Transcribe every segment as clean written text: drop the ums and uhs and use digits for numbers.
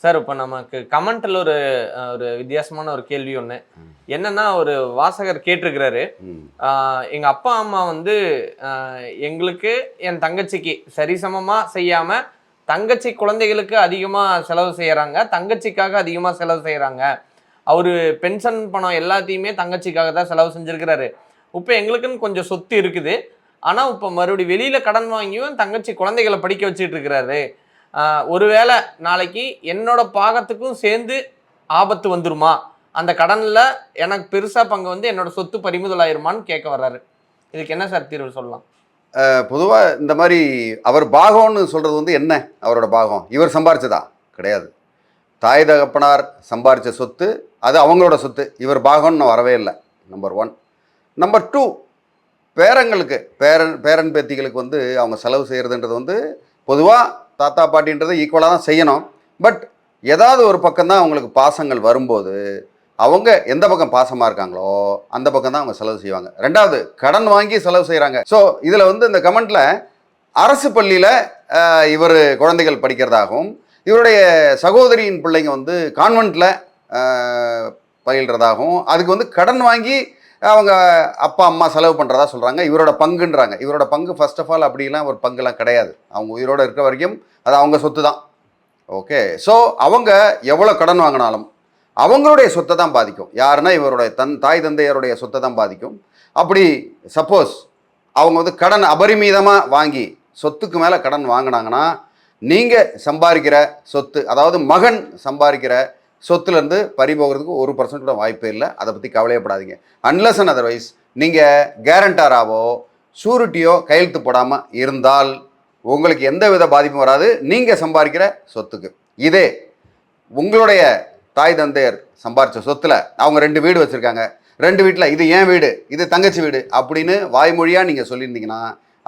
Sir இப்போ நமக்கு கமெண்ட்ல ஒரு ஒரு வித்தியாசமான ஒரு கேள்வி ஒண்ணு. என்னன்னா ஒரு வாசகர் கேட்டிருக்கிறாரு. எங்க அப்பா, அம்மா வந்து எங்களுக்கு, என் தங்கச்சிக்கு சரிசமமா செய்யாம, தங்கச்சி குழந்தைகளுக்கு அதிகமா செலவு செய்யறாங்க. தங்கச்சிக்காக அதிகமா செலவு செய்யறாங்க. அவரு பென்ஷன் பணம் எல்லாத்தையுமே தங்கச்சிக்காக தான் செலவு செஞ்சிருக்கிறாரு. இப்ப எங்களுக்குன்னு கொஞ்சம் சொத்து இருக்குது. ஆனா, இப்ப மறுபடியும் வெளியில கடன் வாங்கியும் தங்கச்சி குழந்தைகள படிக்க வச்சுட்டு இருக்கிறாரு. ஒருவேளை நாளைக்கு என்னோட பாகத்துக்கும் சேர்ந்து ஆபத்து வந்துருமா? அந்த கடன்ல எனக்கு பெருசா பங்கு வந்து என்னோட சொத்து பறிமுதல் ஆயிருமான்னு கேட்க வர்றாரு. இதுக்கு என்ன சார் தீர்வு சொல்லலாம்? பொதுவா இந்த மாரி அவர் பாகம்னு சொல்றது வந்து என்ன? அவரோட பாகம். இவர் சம்பாரிச்சதா? கிடையாது. தாய் தகப்பனார் சம்பாரிச்ச சொத்து, அது அவங்களோட சொத்து. இவர் பாகம்னு வரவே இல்ல. நம்பர் 1. நம்பர் 2, பேரங்களுக்கு, பேரன் பேத்திகளுக்கு வந்து அவங்க செலவு செய்கிறதுன்றது வந்து பொதுவாக தாத்தா பாட்டின்றது ஈக்குவலாக தான் செய்யணும். பட் ஏதாவது ஒரு பக்கம் தான் அவங்களுக்கு பாசங்கள் வரும்போது அவங்க எந்த பக்கம் பாசமாக இருக்காங்களோ அந்த பக்கம் தான் அவங்க செலவு செய்வாங்க. 2வது, கடன் வாங்கி செலவு செய்கிறாங்க. ஸோ இதில் வந்து இந்த கமெண்ட்டில் அரசு பள்ளியில் இவர் குழந்தைகள் படிக்கிறதாகவும், இவருடைய சகோதரியின் பிள்ளைங்க வந்து கான்வென்ட்டில் பயில்றதாகவும், அதுக்கு வந்து கடன் வாங்கி அவங்க அப்பா அம்மா செலவு பண்ணுறதா சொல்கிறாங்க. இவரோட பங்குன்றாங்க. இவரோட பங்கு ஃபர்ஸ்ட் ஆஃப் ஆல் அப்படிலாம் ஒரு பங்குலாம் கிடையாது. அவங்க உயிரோடு இருக்கிற வரைக்கும் அது அவங்க சொத்து தான். ஓகே. ஸோ அவங்க எவ்வளோ கடன் வாங்கினாலும் அவங்களுடைய சொத்தை தான் பாதிக்கும். யாருன்னா இவருடைய தாய் தந்தையருடைய சொத்தை தான் பாதிக்கும். அப்படி சப்போஸ் அவங்க வந்து கடன் அபரிமிதமாக வாங்கி சொத்துக்கு மேலே கடன் வாங்கினாங்கன்னா, நீங்கள் சம்பாதிக்கிற சொத்து, அதாவது மகன் சம்பாதிக்கிற சொத்துலேருந்து பறிபோகிறதுக்கு 1% கூட வாய்ப்பே இல்லை. அதை பற்றி கவலையப்படாதீங்க. அன்லஸ் அண்ட் அதர்வைஸ் நீங்கள் கேரண்டாராவோ ஷூரிட்டியோ கையெழுத்து போடாமல் இருந்தால் உங்களுக்கு எந்த வித பாதிப்பும் வராது நீங்கள் சம்பாதிக்கிற சொத்துக்கு. இதே உங்களுடைய தாய் தந்தையர் சம்பாரித்த சொத்தில் அவங்க 2 வீடு வச்சுருக்காங்க, 2 வீட்டில் இது என் வீடு, இது தங்கச்சி வீடு அப்படின்னு வாய்மொழியாக நீங்கள் சொல்லியிருந்தீங்கன்னா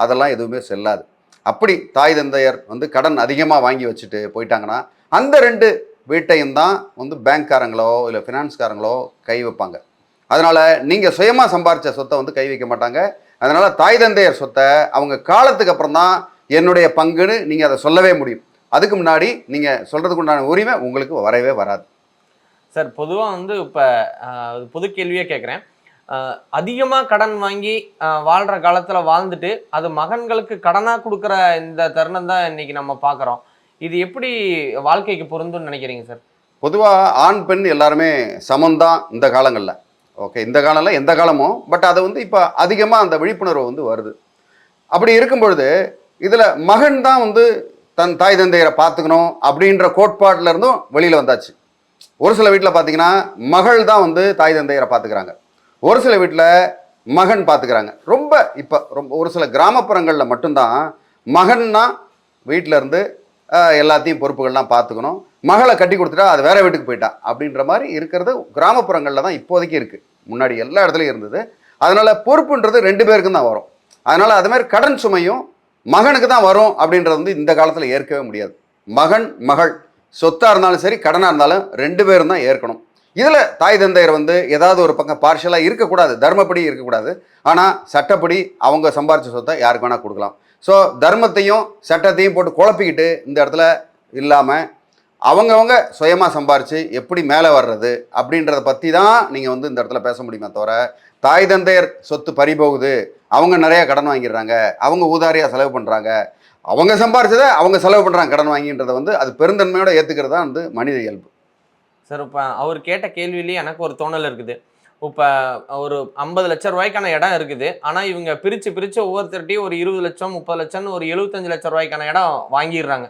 அதெல்லாம் எதுவுமே செல்லாது. அப்படி தாய் தந்தையர் வந்து கடன் அதிகமாக வாங்கி வச்சுட்டு போயிட்டாங்கன்னா அந்த 2 வீட்டையும் தான் வந்து பேங்க்காரங்களோ இல்லை ஃபினான்ஸ்காரங்களோ கை வைப்பாங்க. அதனால் நீங்கள் சுயமாக சம்பாரித்த சொத்தை வந்து கை வைக்க மாட்டாங்க. அதனால் தாய் தந்தையர் சொத்தை அவங்க காலத்துக்கு அப்புறம் தான் என்னுடைய பங்குன்னு நீங்கள் அதை சொல்லவே முடியும். அதுக்கு முன்னாடி நீங்கள் சொல்கிறதுக்கு உண்டான உரிமை உங்களுக்கு வரவே வராது. சார் பொதுவாக வந்து இப்போ பொது கேள்வியே கேட்குறேன். அதிகமாக கடன் வாங்கி வாழ்கிற காலத்தில் வாழ்ந்துட்டு அது மகன்களுக்கு கடனாக கொடுக்குற இந்த தருணம் தான் இன்னைக்கு நம்ம பார்க்குறோம். இது எப்படி வாழ்க்கைக்கு பொருந்தும்னு நினைக்கிறீங்க சார்? பொதுவாக ஆண் பெண் எல்லாருமே சமந்தான் இந்த காலங்களில். ஓகே, இந்த காலம்ல எந்த காலமும். பட் அதை வந்து இப்போ அதிகமாக அந்த விழிப்புணர்வு வந்து வருது. அப்படி இருக்கும் பொழுது இதில் மகன் தான் வந்து தன் தாய் தந்தையரை பார்த்துக்கணும் அப்படின்ற கோட்பாட்டில் இருந்தும் வெளியில் வந்தாச்சு. ஒரு சில வீட்டில் பார்த்தீங்கன்னா மகள் தான் வந்து தாய் தந்தையரை பார்த்துக்கிறாங்க, ஒரு சில வீட்டில் மகன் பார்த்துக்கிறாங்க. ரொம்ப ஒரு சில கிராமப்புறங்களில் மட்டும்தான் மகன்னா வீட்டில் இருந்து எல்லாத்தையும் பொறுப்புகள்லாம் பார்த்துக்கணும், மகளை கட்டி கொடுத்துட்டா அது வேற வீட்டுக்கு போயிட்டா அப்படின்ற மாதிரி இருக்கிறது கிராமப்புறங்களில் தான் இப்போதைக்கு இருக்குது. முன்னாடி எல்லா இடத்துலையும் இருந்தது. அதனால் பொறுப்புன்றது 2 பேருக்கும் தான் வரும். அதனால் அது மாதிரி கடன் சுமையும் மகனுக்கு தான் வரும் அப்படின்றது வந்து இந்த காலத்தில் ஏற்கவே முடியாது. மகன் மகள் சொத்தாக இருந்தாலும் சரி கடனாக இருந்தாலும் 2 பேரும் தான் ஏற்கணும். இதில் தாய் தந்தையர் வந்து ஏதாவது ஒரு பக்கம் பார்ஷலாக இருக்கக்கூடாது, தர்மப்படி இருக்கக்கூடாது. ஆனால் சட்டப்படி அவங்க சம்பாரித்த சொத்தை யாருக்கு வேணால் கொடுக்கலாம். ஸோ தர்மத்தையும் சட்டத்தையும் போட்டு குழப்பிக்கிட்டு இந்த இடத்துல இல்லாமல் அவங்கவுங்க சுயமாக சம்பாரித்து எப்படி மேலே வர்றது அப்படின்றத பற்றி தான் நீங்கள் வந்து இந்த இடத்துல பேச முடியுமே தவிர, தாய் தந்தையர் சொத்து பறிபோகுது, அவங்க நிறையா கடன் வாங்கிடுறாங்க, அவங்க ஊதாரியாக செலவு பண்ணுறாங்க, அவங்க சம்பாரிச்சதை அவங்க செலவு பண்ணுறாங்க கடன் வாங்கின்றதை வந்து அது பெருந்தன்மையோட ஏற்றுக்கிறது தான் வந்து மனித இயல்பு. சார் இப்போ அவர் கேட்ட கேள்வியிலேயே எனக்கு ஒரு தோணல் இருக்குது. இப்போ ஒரு 50 லட்சம் ரூபாய்க்கான இடம் இருக்குது. ஆனால் இவங்க பிரித்து ஒவ்வொருத்தர்கிட்டையும் ஒரு 20 லட்சம் 30 லட்சம்னு ஒரு 75 லட்சம் ரூபாய்க்கான இடம் வாங்கிடுறாங்க.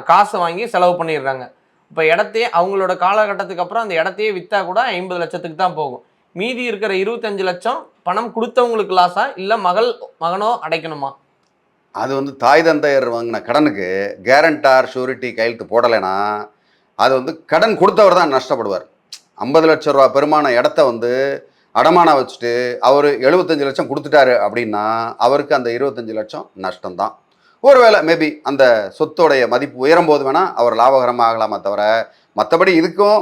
காசு வாங்கி செலவு பண்ணிடுறாங்க. இப்போ இடத்தையே அவங்களோட காலகட்டத்துக்கு அப்புறம் அந்த இடத்தையே விற்றா கூட 50 லட்சத்துக்கு தான் போகும். மீதி இருக்கிற 25 லட்சம் பணம் கொடுத்தவங்களுக்கு லாஸா இல்லை மகனோ அடைக்கணுமா? அது வந்து தாய் தந்தையர் வாங்கின கடனுக்கு கேரண்டார் ஷூரிட்டி கையெழுத்து போடலைன்னா அது வந்து கடன் கொடுத்தவர் தான் நஷ்டப்படுவார். 50 லட்சம் ரூபா பெருமான இடத்த வந்து அடமானம் வச்சுட்டு அவர் 75 லட்சம் கொடுத்துட்டாரு அப்படின்னா அவருக்கு அந்த 25 லட்சம் நஷ்டம்தான். ஒருவேளை மேபி அந்த சொத்தோடைய மதிப்பு உயரும் போது வேணால் அவர் லாபகரமாக ஆகலாமா தவிர, மற்றபடி இதுக்கும்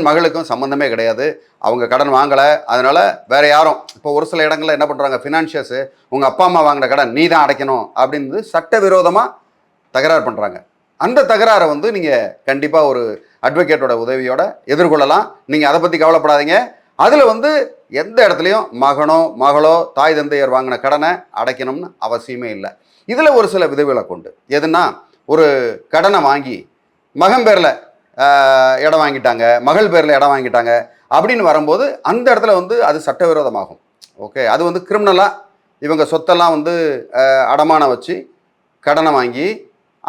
மகளுக்கும் சம்மந்தமே கிடையாது. அவங்க கடன் வாங்கலை, அதனால் வேறு யாரும். இப்போ ஒரு சில இடங்களில் என்ன பண்ணுறாங்க, ஃபினான்ஷியர்ஸு உங்கள் அப்பா அம்மா வாங்கின கடன் நீ தான் அடைக்கணும் அப்படின்னு சட்டவிரோதமாக தகராறு பண்ணுறாங்க. அந்த தகராறை வந்து நீங்கள் கண்டிப்பாக ஒரு அட்வொகேட்டோட உதவியோட எதிர்கொள்ளலாம். நீங்கள் அதை பற்றி கவலைப்படாதீங்க. அதில் வந்து எந்த இடத்துலையும் மகனோ மகளோ தாய் தந்தையர் வாங்கின கடனை அடைக்கணும்னு அவசியமே இல்லை. இதில் ஒரு சில விதிவிலக்கு உண்டு. எதுனா, ஒரு கடனை வாங்கி மகன் பேரில் இடம் வாங்கிட்டாங்க, மகள் பேரில் இடம் வாங்கிட்டாங்க அப்படின்னு வரும்போது அந்த இடத்துல வந்து அது சட்டவிரோதமாகும். ஓகே, அது வந்து கிரிமினலாக இவங்க சொத்தெல்லாம் வந்து அடமானம் வச்சு கடனை வாங்கி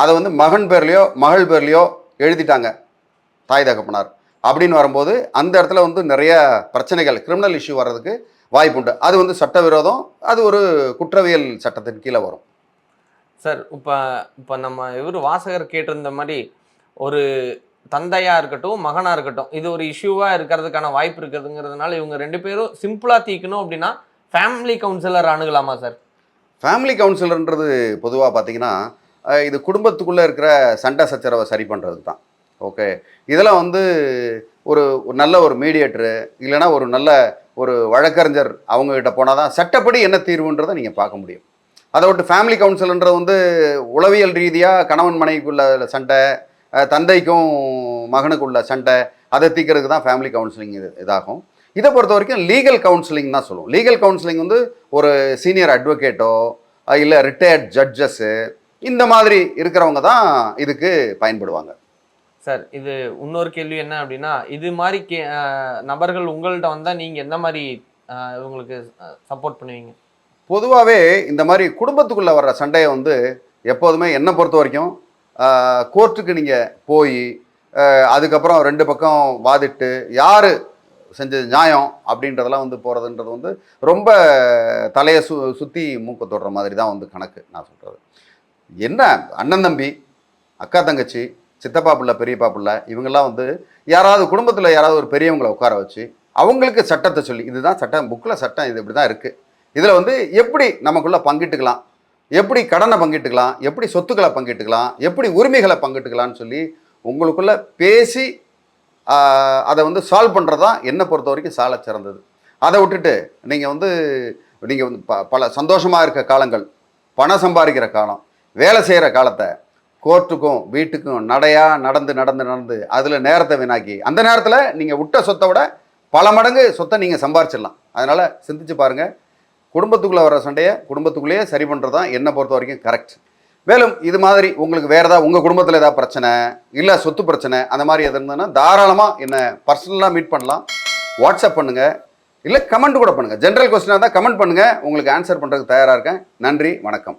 அதை வந்து மகன் பேர்லையோ மகள் பேர்லையோ எழுதிட்டாங்க தாய் தகப்பனார் அப்படின்னு வரும்போது அந்த இடத்துல வந்து நிறைய பிரச்சனைகள், கிரிமினல் இஷ்யூ வர்றதுக்கு வாய்ப்புண்டு. அது வந்து சட்டவிரோதம், அது ஒரு குற்றவியல் சட்டத்தின் கீழே வரும். சார், இப்போ நம்ம வாசகர் கேட்டிருந்த மாதிரி ஒரு தந்தையா இருக்கட்டும் மகனா இருக்கட்டும், இது ஒரு இஷ்யூவா இருக்கிறதுக்கான வாய்ப்பு இருக்குதுங்கிறதுனால இவங்க 2 பேரும் சிம்பிளா தீக்கணும் அப்படின்னா ஃபேமிலி கவுன்சிலர் அணுகலாமா சார்? ஃபேமிலி கவுன்சிலர்ன்றது பொதுவாக பார்த்தீங்கன்னா இது குடும்பத்துக்குள்ளே இருக்கிற சண்டை சச்சரவை சரி பண்ணுறதுக்கு தான். ஓகே, இதெல்லாம் வந்து ஒரு நல்ல ஒரு மீடியேட்டரு இல்லைனா ஒரு நல்ல ஒரு வழக்கறிஞர் அவங்ககிட்ட போனால் தான் சட்டப்படி என்ன தீர்வுன்றதை நீங்கள் பார்க்க முடியும். அதை விட்டு ஃபேமிலி கவுன்சில்ன்றது வந்து உளவியல் ரீதியாக கணவன் மனைவிக்குள்ள சண்டை, தந்தைக்கும் மகனுக்கு உள்ள சண்டை, அதை தீர்க்கிறதுக்கு தான் ஃபேமிலி கவுன்சிலிங் இதாகும். இதை பொறுத்த வரைக்கும் லீகல் கவுன்சிலிங் தான் சொல்லுவோம். லீகல் கவுன்சிலிங் வந்து ஒரு சீனியர் அட்வொகேட்டோ இல்லை ரிட்டையர்ட் ஜட்ஜஸ்ஸு இந்த மாதிரி இருக்கிறவங்க தான் இதுக்கு பயன்படுவாங்க. சார், இது இன்னொரு கேள்வி என்ன அப்படின்னா, இது மாதிரி நபர்கள் உங்கள்கிட்ட வந்தால் நீங்கள் எந்த மாதிரி இவங்களுக்கு சப்போர்ட் பண்ணுவீங்க? பொதுவாகவே இந்த மாதிரி குடும்பத்துக்குள்ளே வர்ற சண்டையை வந்து எப்போதுமே என்னை பொறுத்த வரைக்கும் கோர்ட்டுக்கு நீங்கள் போய் அதுக்கப்புறம் 2 பக்கம் வாதிட்டு யார் செஞ்சது நியாயம் அப்படின்றதெல்லாம் வந்து போகிறதுன்றது வந்து ரொம்ப தலையை சுற்றி மூக்க தொடுற மாதிரி தான் வந்து கணக்கு. நான் சொல்கிறது என்ன, அண்ணன் தம்பி, அக்கா தங்கச்சி, சித்தப்பா பிள்ளை, பெரியப்பா பிள்ளை, இவங்கெல்லாம் வந்து யாராவது குடும்பத்தில் யாராவது ஒரு பெரியவங்களை உட்கார வச்சு அவங்களுக்கு சட்டத்தை சொல்லி, இதுதான் சட்டம், புக்கில் சட்டம் இது இப்படி தான் இருக்குது, இதில் வந்து எப்படி நமக்குள்ளே பங்கிட்டுக்கலாம், எப்படி கடனை பங்கிட்டுக்கலாம், எப்படி சொத்துக்களை பங்கிட்டுக்கலாம், எப்படி உரிமைகளை பங்கிட்டுக்கலான்னு சொல்லி உங்களுக்குள்ளே பேசி அதை வந்து சால்வ் பண்ணுறது தான் என்னை பொறுத்த வரைக்கும் சால சிறந்தது. அதை விட்டுட்டு நீங்கள் வந்து பல சந்தோஷமாக இருக்க காலங்கள், பணம் சம்பாதிக்கிற காலம், வேலை செய்கிற காலத்தை கோர்ட்டுக்கும் வீட்டுக்கும் நடந்து அதில் நேரத்தை வீணாக்கி அந்த நேரத்தில் நீங்கள் விட்ட சொத்தை விட பல மடங்கு சொத்தை நீங்கள் சம்பாரிச்சிடலாம். அதனால் சிந்திச்சு பாருங்கள். குடும்பத்துக்குள்ளே வர சண்டையை குடும்பத்துக்குள்ளேயே சரி பண்ணுறது தான் என்னை பொறுத்த வரைக்கும் கரெக்ட். மேலும் இது மாதிரி உங்களுக்கு வேறு ஏதாவது உங்கள் குடும்பத்தில் ஏதாவது பிரச்சனை இல்லை சொத்து பிரச்சனை அந்த மாதிரி எது இருந்ததுன்னா தாராளமாக என்னை பர்சனலாக மீட் பண்ணலாம். வாட்ஸ்அப் பண்ணுங்கள், இல்லை கமெண்ட் கூட பண்ணுங்கள். ஜென்ரல் கொஸ்டினாக தான் கமெண்ட் பண்ணுங்கள், உங்களுக்கு ஆன்சர் பண்ணுறதுக்கு தயாராக இருக்கேன். நன்றி, வணக்கம்.